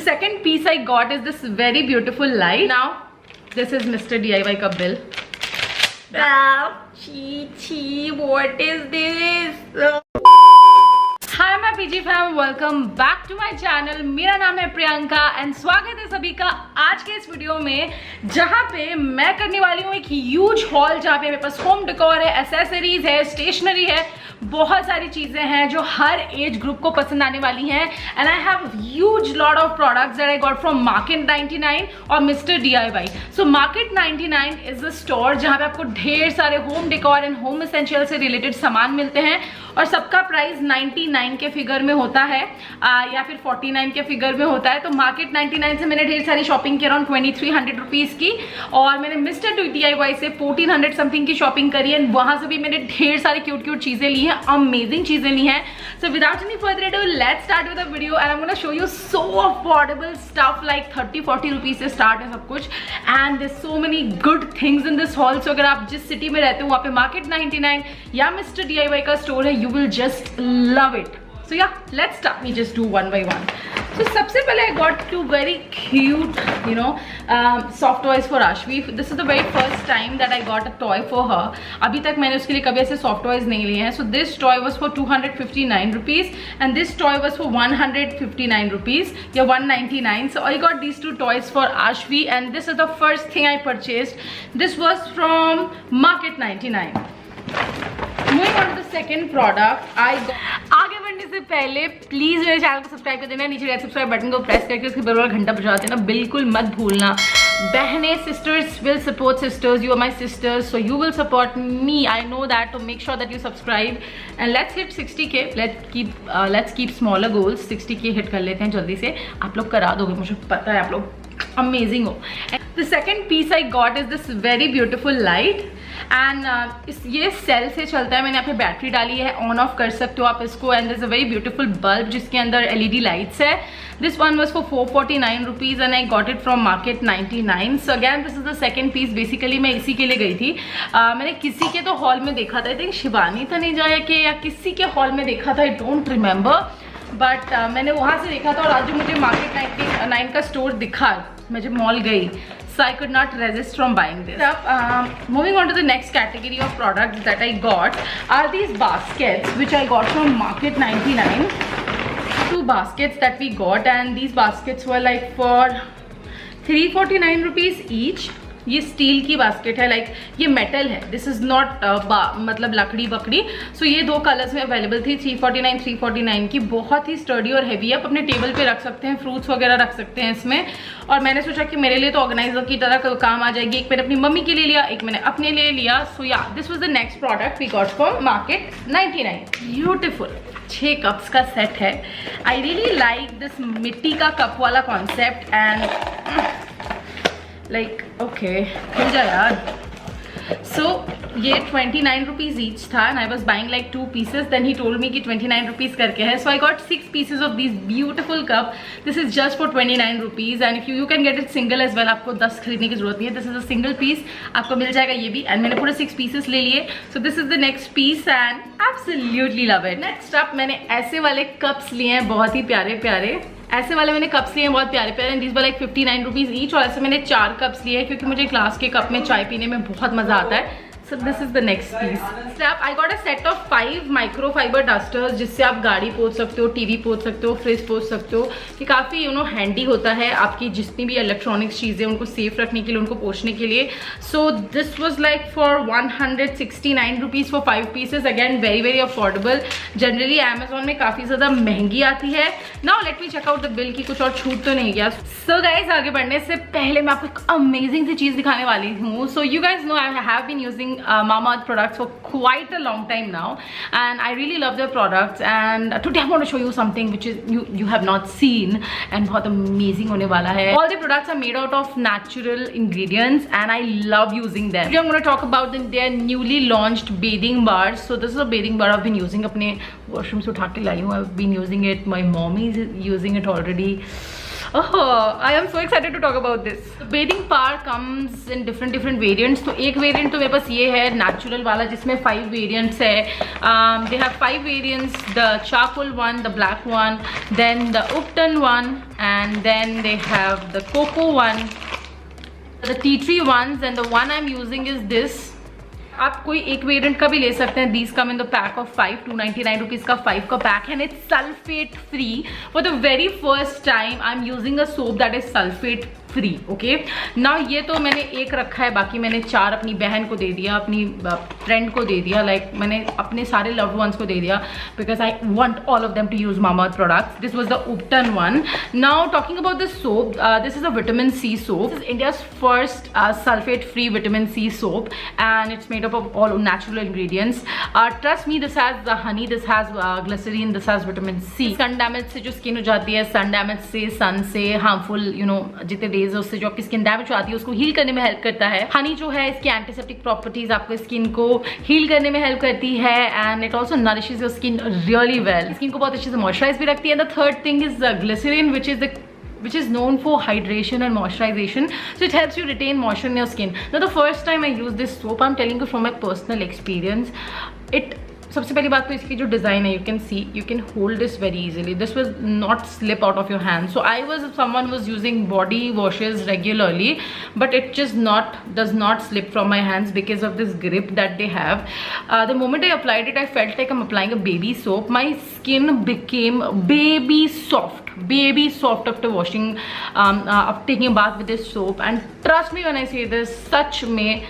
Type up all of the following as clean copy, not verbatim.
second piece I got is this very beautiful light. Now, this is Mr.Diy ka bill. Chee, what is this? Hi, मैं PG fam, welcome back to my channel. मेरा नाम है Priyanka and स्वागत है सभी का आज के इस वीडियो में, जहाँ पे मैं करने वाली हूँ एक ह्यूज हॉल, जहाँ पे मेरे पास होम डेकोर है, एसेसरीज है, स्टेशनरी है, बहुत सारी चीजें हैं जो हर एज ग्रुप को पसंद आने वाली हैं। And I have huge lot of products that I got from market 99 और Mr.Diy। So market 99 is the store जहाँ पे आपको ढेर सारे home decor and home essential से रिलेटेड सामान मिलते हैं और सबका प्राइस 99 के फिगर में होता है या फिर 49 के फिगर में होता है। तो मार्केट 99 से मैंने ढेर सारी शॉपिंग की, अराउंड 2300 रुपीज की, और मैंने Mr.Diy से 1400 समथिंग की शॉपिंग करी है। वहां से भी मैंने ढेर सारी क्यूट क्यूट चीजें ली हैं, अमेजिंग चीजें ली हैं। So without any further ado, let's start with the video and I am gonna show you so affordable stuff, like 30-40 rupees से स्टार्ट है सब कुछ। And there so many good things in this hall. So अगर आप जिस city में रहते हो वहाँ पे मार्केट 99 या Mr.Diy का स्टोर है, you will just love it. So yeah, let's start. We just do one by one. So सबसे पहले I got two very cute, soft toys for Ashvi. This is the very first time that I got a toy for her. अभी तक मैंने उसके लिए कभी ऐसे soft toys नहीं लिए हैं. So this toy was for 259 rupees and this toy was for 159 rupees या 199. So I got these two toys for Ashvi and this is the first thing I purchased. This was from Market 99. Moving on to the second product, आगे बढ़ने से पहले please मेरे channel को subscribe कर देना, नीचे रेड सब्सक्राइब बटन को प्रेस करके उसके बराबर घंटा बजा देना, बिल्कुल मत भूलना। बहने, sisters will support sisters, you are my sisters, so you will support me, I know that. तो make sure that you subscribe and let's hit 60K। Let's keep smaller goals. 60K hit कर लेते हैं जल्दी से। आप लोग करा दोगे, मुझे पता है आप लोग अमेजिंग हो। The second piece I got is this very beautiful light and ये सेल से चलता है। मैंने यहाँ पे बैटरी डाली है, ऑन ऑफ कर सकते हो आप इसको। And this a very beautiful bulb जिसके अंदर LED लाइट्स है। This one was for 449 rupees and I got it from market 99। So again this is the second piece. Basically मैं इसी के लिए गई थी। मैंने किसी के तो हॉल में देखा था, आई थिंक शिवानी तनेजा के या किसी के हॉल में देखा था, आई डोंट रिमेंबर, बट मैंने वहाँ से देखा था। और आज जो मुझे मार्केट 99 का स्टोर दिखा, मैं जब मॉल गई, so I could not resist from buying this. Moving on to the next category of products that I got are these baskets which I got from Market 99. Two baskets that we got and these baskets were like for 349 rupees each. ये steel की basket है, like ये metal है, this is not मतलब लकड़ी बकड़ी। सो ये दो कलर्स में अवेलेबल थी, 349 की। बहुत ही स्टर्डी और हैवी है, आप अपने टेबल पे रख सकते हैं, फ्रूट्स वगैरह रख सकते हैं इसमें। और मैंने सोचा कि मेरे लिए तो ऑर्गेनाइजर की तरह काम आ जाएगी। एक मैंने अपनी मम्मी के लिए लिया, एक मैंने अपने लिए लिया। सो या this was the next product we got from market 99। Beautiful 6 cups का सेट है। आई रियली लाइक दिस मिट्टी का कप वाला कॉन्सेप्ट एंड लाइक ओके खुल जा यार। सो ये 29 रुपीज ईच था and I was buying like 2 pieces. Then he told me कि 29 रुपीज करके है। So I got 6 pieces of this beautiful cup. This is just for 29 rupees and if you can get it single as well. आपको 10 खरीदने की जरूरत नहीं है, this is a single piece, आपको मिल जाएगा ये भी। एंड मैंने पूरे 6 pieces ले लिए। So this is the next piece and absolutely love it. Next up मैंने ऐसे वाले कप्स लिए हैं, बहुत ही प्यारे प्यारे। ऐसे वाले मैंने कप्स लिए हैं, बहुत प्यारे प्यारे। And this were like 59 rupees each. और ऐसे मैंने 4 कप्स लिए हैं क्योंकि मुझे ग्लास के कप में चाय पीने में बहुत मजा आता है। So this is the next piece. Step, I got a set of 5 microfiber dusters जिससे आप गाड़ी पोंछ सकते हो, टीवी पोंछ सकते हो, फ्रिज पोंछ सकते हो। ये काफ़ी हैंडी होता है आपकी जितनी भी इलेक्ट्रॉनिक्स चीज़ें उनको सेफ रखने के लिए, उनको पोंछने के लिए। So this was like for 169 rupees for 5 pieces. Again very very affordable. Generally Amazon में काफ़ी ज़्यादा महंगी आती है। Now let me check out the bill की कुछ और छूट तो नहीं गया। सो गाइज आगे बढ़ने से पहले मैं आपको एक अमेजिंग सी चीज़ दिखाने वाली हूँ। So you guys know I have been using Mamaearth products for quite a long time now and I really love their products and today I want to show you something which is you have not seen and बहुत amazing होने वाला है। All the products are made out of natural ingredients and I love using them. Today I'm going to talk about their newly launched bathing bars. So this is a bathing bar I've been using, अपने washroom से उठा के लाई हूँ। I've been using it, my mom is using it already Oh, I am so excited to talk about this. The bathing power comes in different variants. तो एक variant तो मेरे पास ये है natural वाला जिसमें 5 variants है. They have 5 variants: the charcoal one, the black one, then the upton one, and then they have the cocoa one, the tea tree ones, and the one I'm using is this. आप कोई एक variant का भी ले सकते हैं. These come in the pack of 5, 299 rupees का 5 का पैक है, and it's sulfate free. For the very first time I'm using a soap that is sulfate free. Okay now ये तो मैंने एक रखा है, बाकी मैंने 4 अपनी बहन को दे दिया, अपनी फ्रेंड को दे दिया, लाइक मैंने अपने सारे लव्ड वंस को दे दिया because I want all of them to use Mamaearth products. This was the ubtan one. Now talking about this soap, this is a vitamin C soap. This is India's first sulphate free vitamin C soap and it's made up of all natural ingredients. Trust me, this has honey, this has glycerin, this has vitamin C. Sun damage से जो skin हो जाती है, सन damage से, सन से harmful जितने raise है उससे जो आपकी स्किन डैमेज आती है उसको हील करने में हेल्प करता है. हनी जो है इसकी एंटीसेप्टिक प्रॉपर्टीज आपको स्किन को हील करने में हेल्प करती है and it also nourishes your skin really well. Skin को बहुत अच्छे से मॉइस्चराइज भी रखती है. The third thing is glycerine which is known for hydration and moisturization, so it helps you retain moisture in your skin. Now the first time I used this soap, I'm telling you from my personal experience, सबसे पहली बात तो इसकी जो design है, you can hold this very easily. This will not slip out of your hand. So I was someone who was using body washes regularly, but it just does not slip from my hands because of this grip that they have. The moment I applied it, I felt like I'm applying a baby soap. My skin became baby soft after washing, after taking a bath with this soap. And trust me when I say this, such में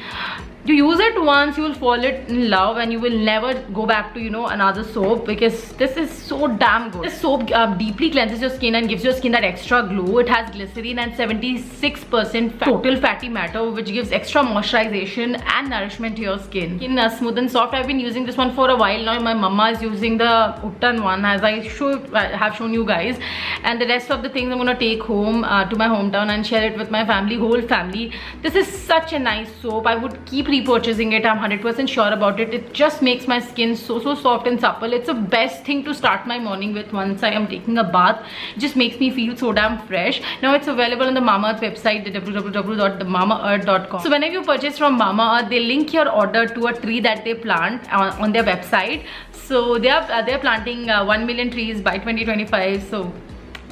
you use it once, you will fall in love and you will never go back to another soap because this is so damn good. This soap deeply cleanses your skin and gives your skin that extra glow. It has glycerin and 76% total fatty matter, which gives extra moisturization and nourishment to your skin. Skin smooth and soft. I've been using this one for a while now. My mama is using the Uttan one, as I have shown you guys, and the rest of the things I'm gonna take home to my hometown and share it with my family, whole family. This is such a nice soap. I would keep repurchasing it. I'm 100% sure about it. It just makes my skin so soft and supple. It's the best thing to start my morning with once I am taking a bath. It just makes me feel so damn fresh. Now it's available on the Mamaearth website, www.mamaearth.com. So whenever you purchase from Mamaearth, they link your order to a tree that they plant on their website. So they're planting 1 million trees by 2025. So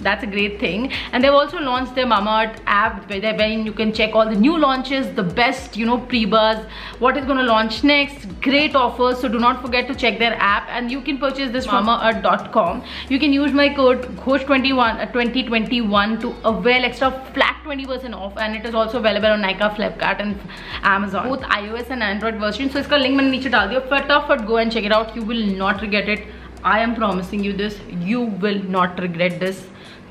that's a great thing. And they've also launched their Mamaearth app where you can check all the new launches, the best pre-buzz, what is going to launch next, great offers. So do not forget to check their app, and you can purchase this from Mamaearth.com. You can use my code Ghosh21 2021 to avail extra flat 20% off, and it is also available on Nykaa, Flipkart and Amazon, both iOS and Android versions. So iska link maine niche dal diya. Fatafat go and check it out. You will not regret it. I am promising you this. You will not regret this.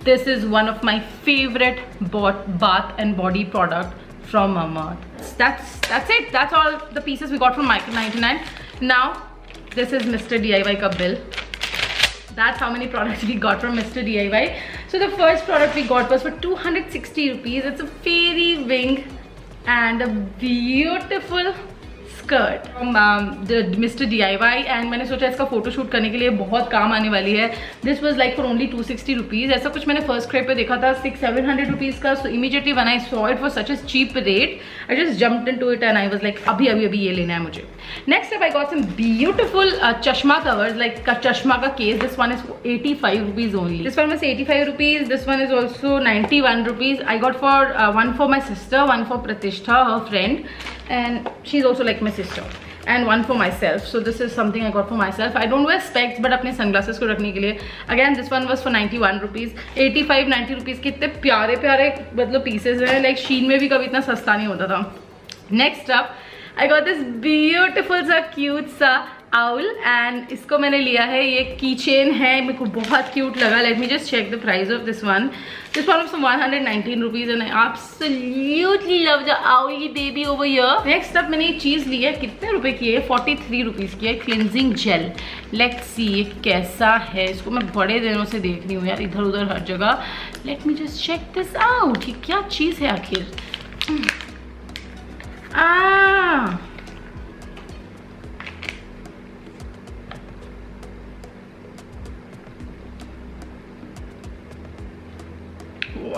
This is one of my favorite bath and body product from Mamaearth. That's it. That's all the pieces we got from Micro 99. Now this is Mr.Diy ka bill. That's how many products we got from Mr.Diy. So the first product we got was for 260 rupees. It's a fairy wing and a beautiful skirt Mr.Diy, and मैंने सोचा इसका photoshoot करने के लिए बहुत काम आने वाली है. This was like for only 260 rupees. ऐसा कुछ मैंने फर्स्ट क्राइब पे देखा था 600-700 रुपीज़ का. So immediately when I saw it for such a cheap rate, I just jumped into it and I was like अभी ये लेना है मुझे. Next up I got some beautiful चश्मा कवर्स, लाइक चश्मा का case. This one is 85 rupees only. This one is 85 rupees. This one is also 91 rupees. I got for one for my sister, one for Pratishtha, her friend, and she's also like my sister, and one for myself. So this is something I got for myself. I don't wear specs, but अपने sunglasses को रखने के लिए. Again this one was for 91 rupees. 85-90 rupees के इतने प्यारे मतलब pieces हैं. Like Shein में भी कभी इतना सस्ता नहीं होता था. Next up I got this beautiful सा cute सा आउल, एंड इसको मैंने लिया है. ये की चेन है, मेरे को बहुत क्यूट लगा. Let me just check the price of this one. This one of 119 rupees, and I absolutely love the owly baby over here. Next up मैंने ये चीज़ ली है. कितने रुपए की है? 43 रुपीज़ की है. Cleansing jail. लेट्स सी ये कैसा है. इसको मैं बड़े दिनों से देख रही हूँ यार, इधर उधर हर जगह. Let me just check this out. ये क्या चीज़ है आखिर?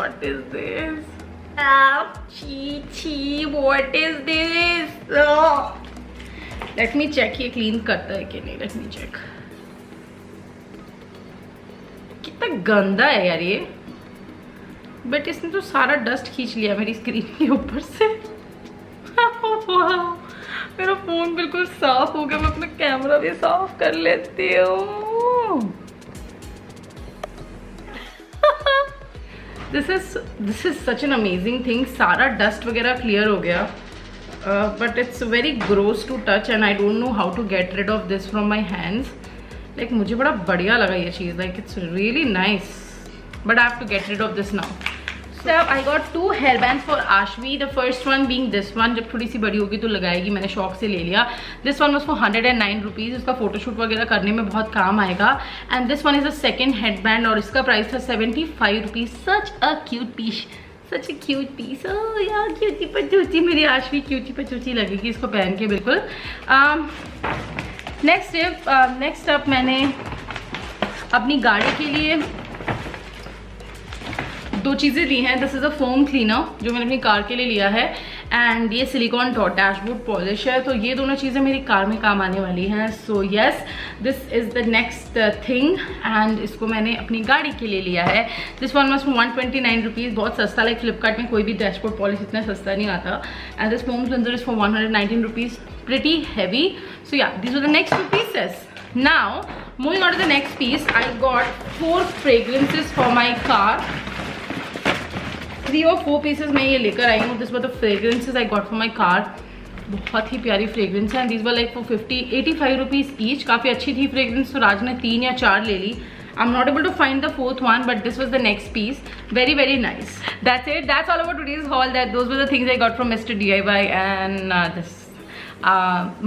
What is this? Chee, what is this? Let me check ये clean करता है कि नहीं. Let me check. कितना गंदा है यार ये. बट इसने तो सारा डस्ट खींच लिया मेरी स्क्रीन के ऊपर से. मेरा फोन बिल्कुल साफ हो गया. मैं अपना कैमरा भी साफ कर लेती हूँ. This is such an amazing thing. सारा डस्ट वगैरह क्लियर हो गया. But it's very gross to touch and I don't know how to get rid of this from my hands. Like मुझे बड़ा बढ़िया लगा ये चीज़. Like it's really nice. But I have to get rid of this now. So I got 2 hairbands for Ashvi. The first one being this one. जब थोड़ी सी बड़ी होगी तो लगाएगी. मैंने शौक से ले लिया. This one was for 109 rupees. उसका फोटोशूट वगैरह करने में बहुत काम आएगा. And this one is a second headband और इसका प्राइस था 75 rupees. Such a cute piece. Such a cute piece. Oh यार क्यूटी पचूची. मेरी आशवी क्यूटी पचूची लगेगी इसको पहन के बिल्कुल. नेक्स्ट अप मैंने अपनी गाड़ी के लिए 2 चीज़ें ली हैं. This is a foam cleaner जो मैंने अपनी कार के लिए लिया है. एंड ये सिलिकॉन डैशबोर्ड पॉलिश है. तो ये दोनों चीज़ें मेरी कार में काम आने वाली हैं. So yes, this is the next thing. And इसको मैंने अपनी गाड़ी के लिए लिया है. This one was 129 rupees. बहुत सस्ता. लाइक फ्लिपकार्ट में कोई भी डैशबोर्ड पॉलिश इतना सस्ता नहीं आता. And this foam cleaner is for 119 rupees. Pretty heavy. So या this are the next 2 pieces. Now moving on to the next piece, I got 4 fragrances for my car. 3 or 4 pieces मैं ये लेकर आई हूँ. This were the fragrances I got for my car. बहुत ही प्यारी fragrance है. These were like for 85 rupees each. काफ़ी अच्छी थी फ्रेग्रेंस. तो राज ने 3 या 4 ले ली. I'm not able to find the 4th one, but this was the next piece. Very very nice. That's it. That's all about today's haul. Those were the things I got from Mr.Diy and this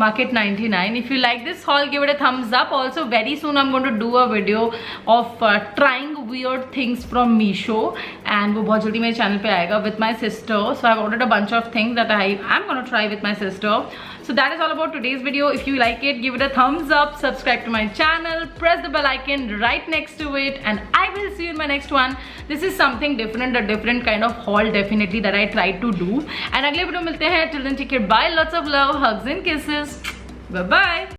Market 99. If you like this haul, give it a thumbs up. Also very soon I'm going to do a video of trying weird things from Meesho and वो बहुत जल्दी मेरे channel पे आएगा with my sister. So I've ordered a bunch of things that I'm going to try with my sister. So that is all about today's video. If you like it, give it a thumbs up, subscribe to my channel, press the bell icon right next to it, and I will see you in my next one. This is something different, a different kind of haul definitely that I tried to do. And अगले video मिलते हैं. Till then, take care. Bye. Lots of love, hugs and kisses. Bye bye.